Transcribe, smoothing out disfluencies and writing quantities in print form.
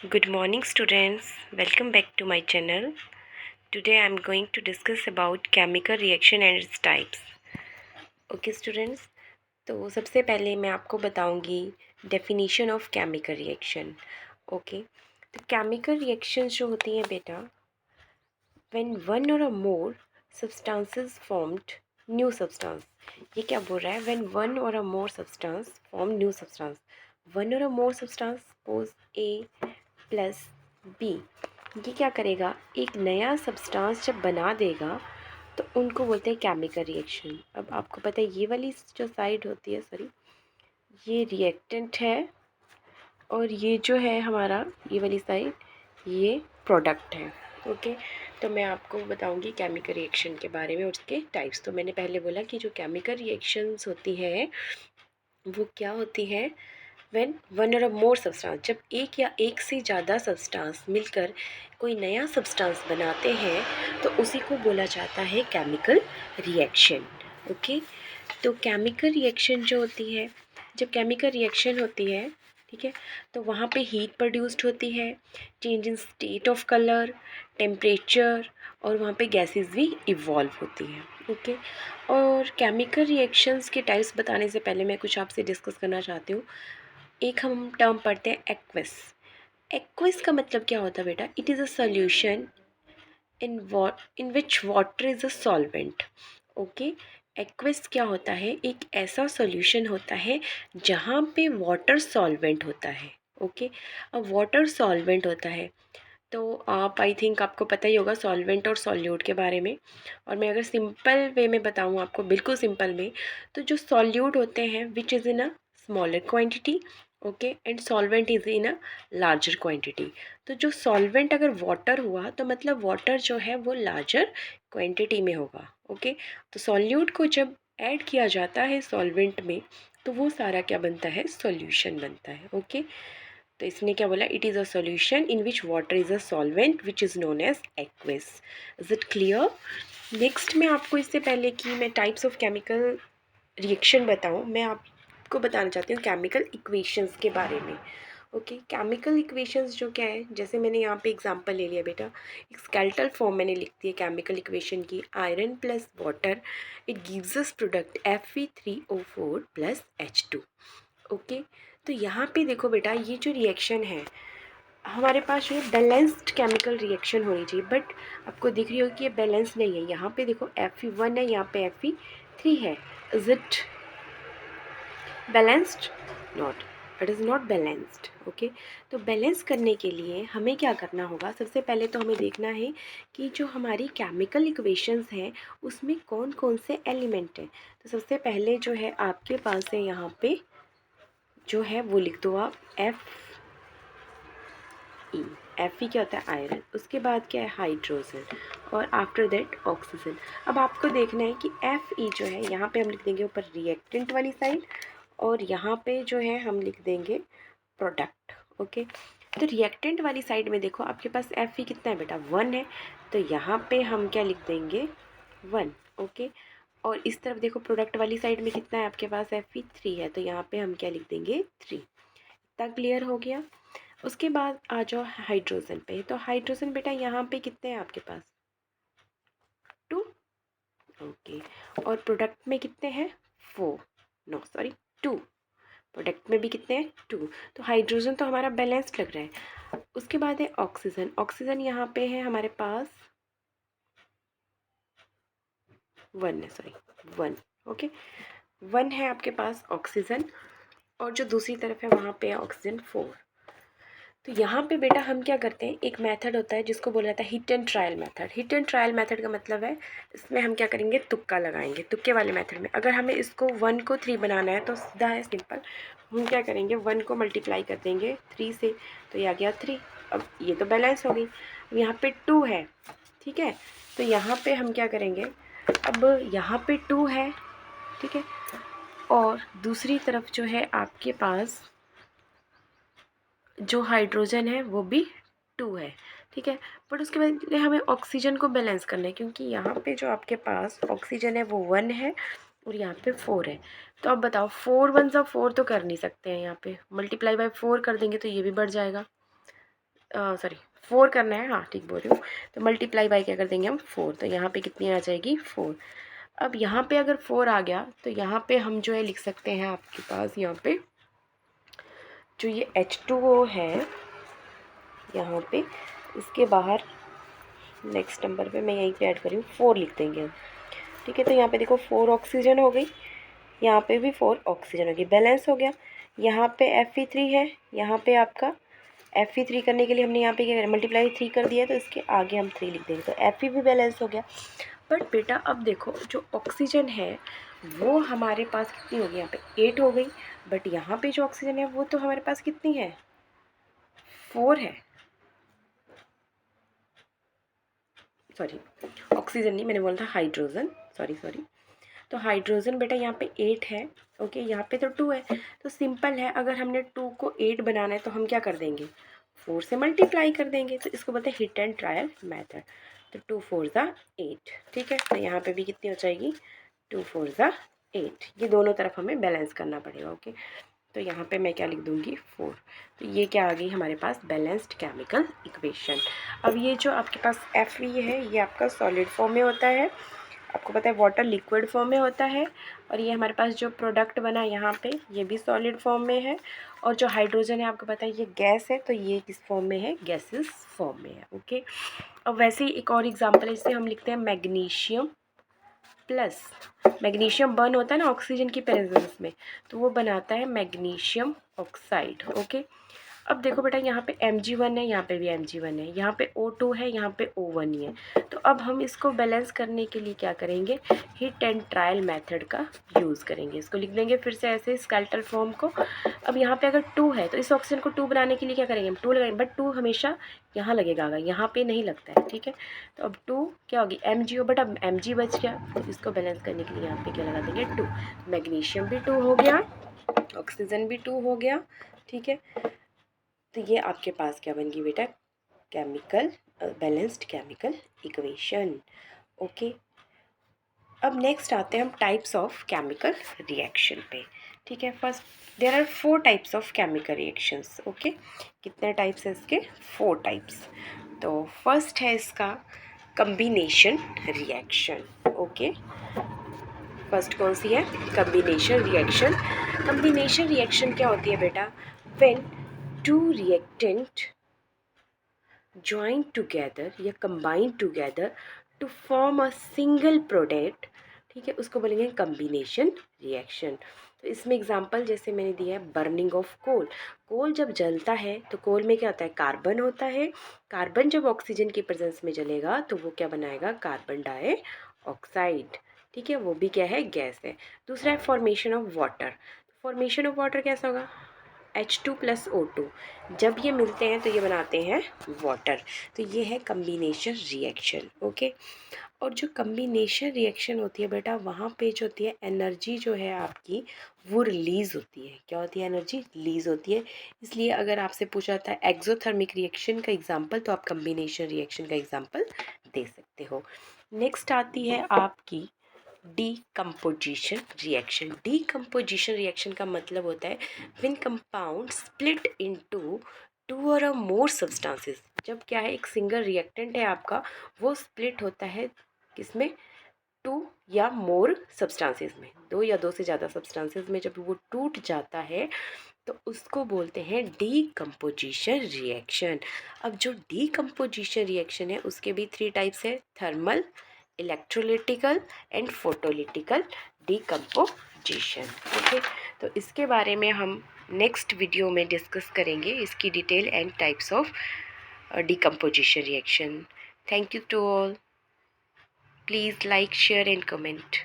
Good morning students, welcome back to my channel. Today I am going to discuss about chemical reaction and its types. Okay students, तो सबसे पहले मैं आपको बताऊंगी definition of chemical reaction. Okay, तो chemical reactions जो होती हैं बेटा, when one or a more substances formed new substance. ये क्या बोल रहा है? When one or a more substance form new substance. One or a more substance, suppose A plus B, ये क्या करेगा? एक नया सब्सटेंस जब बना देगा तो उनको बोलते हैं केमिकल रिएक्शन। अब आपको पता है ये वाली जो साइड होती है, सॉरी, ये रिएक्टेंट है और ये जो है हमारा ये वाली साइड ये प्रोडक्ट है। ओके, तो मैं आपको बताऊंगी केमिकल रिएक्शन के बारे में और उसके टाइप्स। तो मैंने पहले बोला कि जो केमिकल रिएक्शंस होती हैं वो क्या होती है? व्हेन वन और मोर सब्सटेंस, जब एक या एक से ज़्यादा सब्सटेंस मिलकर कोई नया सब्सटेंस बनाते हैं तो उसी को बोला जाता है केमिकल रिएक्शन। ओके, तो केमिकल रिएक्शन जो होती है, जब केमिकल रिएक्शन होती है, ठीक है, तो वहाँ पे हीट प्रोड्यूस्ड होती है, change in state of colour, temperature, और वहाँ पे गैसेस भी इवॉल्व होती हैं। ओके, और केमिकल रिएक्शंस के टाइप्स बताने से पहले मैं कुछ आपसे डिस्कस करना चाहती हूँ। एक हम टर्म पढ़ते हैं एक्विस। एक्विस का मतलब क्या होता है बेटा? It is a solution in which water is a solvent. Okay, aqueous क्या होता है? एक ऐसा सॉल्यूशन होता है जहाँ पे वाटर सॉल्वेंट होता है। ओके, अब वाटर सॉल्वेंट होता है तो आप, आई थिंक आपको पता ही होगा सॉल्वेंट और सॉल्यूट के बारे में। और मैं अगर सिंपल वे में बताऊँ आपको, बिल्कुल सिंपल में, तो जो सॉल्यूट होते हैं which is in a smaller quantity, okay, and solvent is in a larger quantity. तो जो सॉल्वेंट अगर वाटर हुआ तो मतलब वाटर जो है वो लार्जर क्वांटिटी में होगा। ओके, तो सॉल्यूट को जब ऐड किया जाता है सॉल्वेंट में तो वो सारा क्या बनता है? सॉल्यूशन बनता है। ओके, तो इसने क्या बोला? It is a solution in which water is a solvent which is known as aqueous. Is it clear? Next मैं आपको, इससे पहले कि मैं टाइप्स ऑफ केमिकल रिएक्शन बताऊँ, मैं आपको बताना चाहती हूँ केमिकल इक्वेशंस के बारे में। ओके, केमिकल इक्वेशंस जो क्या है, जैसे मैंने यहाँ पे एग्जांपल ले लिया बेटा, एक स्केलेटल फॉर्म मैंने लिख दी है केमिकल इक्वेशन की, iron plus water, it gives us product Fe3O4 plus H2। Okay, तो यहाँ पे देखो बेटा, ये जो रिएक्शन है हमारे पास जो है बैलेंस्ड केमिकल रिएक्शन होनी चाहिए, बट आपको दिख रही होगी कि ये बैलेंस नहीं है। यहाँ पे देखो Fe1 है, यहाँ पे Fe3 है। Is it balanced? Not, it is not balanced. Okay, तो बैलेंस करने के लिए हमें क्या करना होगा? सबसे पहले तो हमें देखना है कि जो हमारी केमिकल इक्वेशंस हैं उसमें कौन कौन से एलिमेंट हैं। तो सबसे पहले जो है आपके पास है यहाँ पे जो है वो लिख दो आप Fe। Fe क्या होता है? आयरन। उसके बाद क्या है? हाइड्रोजन, और आफ्टर दैट ऑक्सीजन। अब आपको देखना है कि Fe जो है यहाँ पे हम लिख देंगे ऊपर रिएक्टेंट वाली साइड, और यहाँ पे जो है हम लिख देंगे प्रोडक्ट। ओके, तो रिएक्टेंट वाली साइड में देखो आपके पास Fe कितना है बेटा? 1 है, तो यहाँ पे हम क्या लिख देंगे? 1। ओके, और इस तरफ देखो प्रोडक्ट वाली साइड में कितना है आपके पास? Fe3 है, तो यहाँ पे हम क्या लिख देंगे? 3। इतना क्लियर हो गया? उसके बाद आ जाओ हाइड्रोजन पे। तो हाइड्रोजन बेटा यहाँ पे कितने हैं आपके पास? 2। ओके, और प्रोडक्ट में कितने हैं? 4, नो सॉरी 2। प्रोडक्ट में भी कितने हैं? 2। तो हाइड्रोजन तो हमारा बैलेंस्ड लग रहा है। उसके बाद है ऑक्सीजन। ऑक्सीजन यहाँ पे है हमारे पास 1 है, सॉरी 1। ओके, 1 है आपके पास ऑक्सीजन, और जो दूसरी तरफ है वहाँ पे है ऑक्सीजन 4। तो यहाँ पे बेटा हम क्या करते हैं, एक मेथड होता है जिसको बोला जाता है hit and trial method. Hit and trial method का मतलब है इसमें हम क्या करेंगे? तुक्का लगाएंगे। तुक्के वाले मेथड में अगर हमें इसको 1 को 3 बनाना है तो सीधा है, सिंपल। हम क्या करेंगे? 1 को मल्टीप्लाई कर देंगे 3 से, तो ये आ गया 3। अब ये तो बैलेंस हो गई। अब यहाँ पे 2 है, ठीक है, तो यहाँ पे हम क्या करेंगे? अब यहाँ पे 2 है, ठीक है, और दूसरी तरफ जो है आपके पास जो हाइड्रोजन है वो भी 2 है, ठीक है। बट उसके बाद हमें ऑक्सीजन को बैलेंस करना है, क्योंकि यहाँ पे जो आपके पास ऑक्सीजन है वो 1 है और यहाँ पे 4 है। तो अब बताओ, 4 1 सा 4 तो कर नहीं सकते हैं, यहाँ पे मल्टीप्लाई बाय 4 कर देंगे तो ये भी बढ़ जाएगा। सॉरी 4 करना है, हाँ ठीक बोल रही हूँ। तो मल्टीप्लाई बाय क्या कर देंगे हम 4, तो यहाँ पे कितनी आ जाएगी 4। अब यहाँ पे अगर 4 आ गया तो यहाँ पे हम जो है लिख सकते हैं आपके पास यहाँ पे जो ये H2O है यहाँ पे, इसके बाहर नेक्स्ट नंबर पे मैं यहीं पे ऐड कर रही हूँ 4 लिख देंगे हम। ठीक है, तो यहाँ पे देखो 4 ऑक्सीजन हो गई, यहाँ पे भी 4 ऑक्सीजन हो गई, बैलेंस हो गया। यहाँ पे Fe3 है, यहाँ पे आपका Fe3 करने के लिए हमने यहाँ पे क्या करें, मल्टीप्लाई 3 कर दिया, तो इसके आगे हम 3 लिख देंगे, तो Fe भी बैलेंस हो गया। बट बेटा अब देखो जो ऑक्सीजन है वो हमारे पास कितनी होगी, यहाँ पे 8 हो गई, बट यहाँ पे जो ऑक्सीजन है वो तो हमारे पास कितनी है, 4 है। सॉरी ऑक्सीजन नहीं, मैंने बोला था हाइड्रोजन, सॉरी। तो हाइड्रोजन बेटा यहाँ पे 8 है, ओके, यहाँ पे तो 2 है। तो सिंपल है, अगर हमने 2 को 8 बनाना है तो हम क्या कर देंगे, 4 से मल्टीप्लाई कर देंगे। तो इसको बोलते हैं हिट एंड ट्रायल मेथड। तो 2 4 ज़ा 8, ठीक है। तो यहाँ पे भी कितनी हो जाएगी, 2 4 ज़ा 8। ये दोनों तरफ हमें बैलेंस करना पड़ेगा, ओके। तो यहाँ पे मैं क्या लिख दूँगी 4। तो ये क्या आ गई हमारे पास, बैलेंस्ड केमिकल इक्वेशन। अब ये जो आपके पास Fe है ये आपका सॉलिड फॉर्म में होता है, आपको पता है वाटर लिक्विड फॉर्म में होता है, और ये हमारे पास जो प्रोडक्ट बना यहाँ पे ये भी सॉलिड फॉर्म में है, और जो हाइड्रोजन है आपको पता है ये गैस है, तो ये किस फॉर्म में है, गैसेस फॉर्म में है, ओके। अब वैसे ही एक और एग्जांपल है, इससे हम लिखते हैं मैग्नीशियम प्लस, मैग्नीशियम बर्न होता है ना ऑक्सीजन की प्रेजेंस में, तो वो बनाता है मैग्नीशियम ऑक्साइड, ओके। अब देखो बेटा यहाँ पे Mg1 है, यहाँ पे भी Mg1 है, यहाँ पे O2 है, यहाँ पे O1 ही है। तो अब हम इसको बैलेंस करने के लिए क्या करेंगे, हिट एंड ट्रायल मेथड का यूज़ करेंगे। इसको लिख देंगे फिर से ऐसे स्केलेटल फॉर्म को। अब यहाँ पे अगर 2 है तो इस ऑक्सीजन को 2 बनाने के लिए क्या करेंगे, हम 2 लगाएंगे, बट 2 हमेशा यहाँ लगेगा, अगर यहाँ पे नहीं लगता है, ठीक है। तो अब 2 क्या होगी MgO, बट अब Mg बच गया, तो इसको बैलेंस करने के लिए यहाँ पे क्या लगा देंगे 2। मैग्नीशियम भी 2 हो गया, ऑक्सीजन भी 2 हो गया, ठीक है। तो ये आपके पास क्या बन गई बेटा, chemical balanced chemical equation, okay. अब नेक्स्ट आते हैं हम टाइप्स ऑफ केमिकल रिएक्शन पे, ठीक है। First there are 4 types of chemical reactions, okay. कितने टाइप्स है इसके, 4 टाइप्स। तो फर्स्ट है इसका कम्बिनेशन रिएक्शन, ओके। फर्स्ट कौन सी है, कम्बिनेशन रिएक्शन। कम्बिनेशन रिएक्शन क्या होती है बेटा, व्हेन 2 reactant join together या combine together to form a single product, ठीक है, उसको बोलेंगे कम्बिनेशन रिएक्शन। तो इसमें एग्जांपल जैसे मैंने दिया है बर्निंग ऑफ कोल। कोल जब जलता है तो कोल में क्या होता है, कार्बन होता है। कार्बन जब ऑक्सीजन की प्रेजेंस में जलेगा तो वो क्या बनाएगा, कार्बन डाइऑक्साइड, ठीक है, वो भी क्या है, गैस है। दूसरा है formation of water. Formation of water कैसा होगा, H2 प्लस O2, जब ये मिलते हैं तो ये बनाते हैं वाटर। तो ये है कम्बिनेशन रिएक्शन, ओके। और जो कम्बिनेशन रिएक्शन होती है बेटा, वहाँ पे जो होती है एनर्जी जो है आपकी वो रिलीज़ होती है। क्या होती है, एनर्जी रिलीज़ होती है। इसलिए अगर आपसे पूछा जाता है एक्सोथर्मिक रिएक्शन का एग्जाम्पल, तो आप कम्बिनेशन रिएक्शन का एग्जाम्पल दे सकते हो। नेक्स्ट आती है आपकी डीकम्पोजिशन रिएक्शन। डीकम्पोजिशन रिएक्शन का मतलब होता है व्हेन कंपाउंड स्प्लिट इनटू 2 और मोर सब्सटेंसेस। जब क्या है, एक सिंगल रिएक्टेंट है आपका, वो स्प्लिट होता है किसमें, 2 या मोर सब्सटेंसेस में, 2 या 2 से ज़्यादा सब्सटेंसेस में जब वो टूट जाता है तो उसको बोलते हैं डीकम्पोजिशन रिएक्शन। अब जो डीकम्पोजिशन रिएक्शन है उसके भी 3 टाइप्स है, थर्मल, इलेक्ट्रोलिटिकल एंड फोटोलिटिकल डीकम्पोजिशन, ओके। तो इसके बारे में हम नेक्स्ट वीडियो में डिस्कस करेंगे, इसकी detail and types of decomposition reaction. Thank you to all, please like share and comment.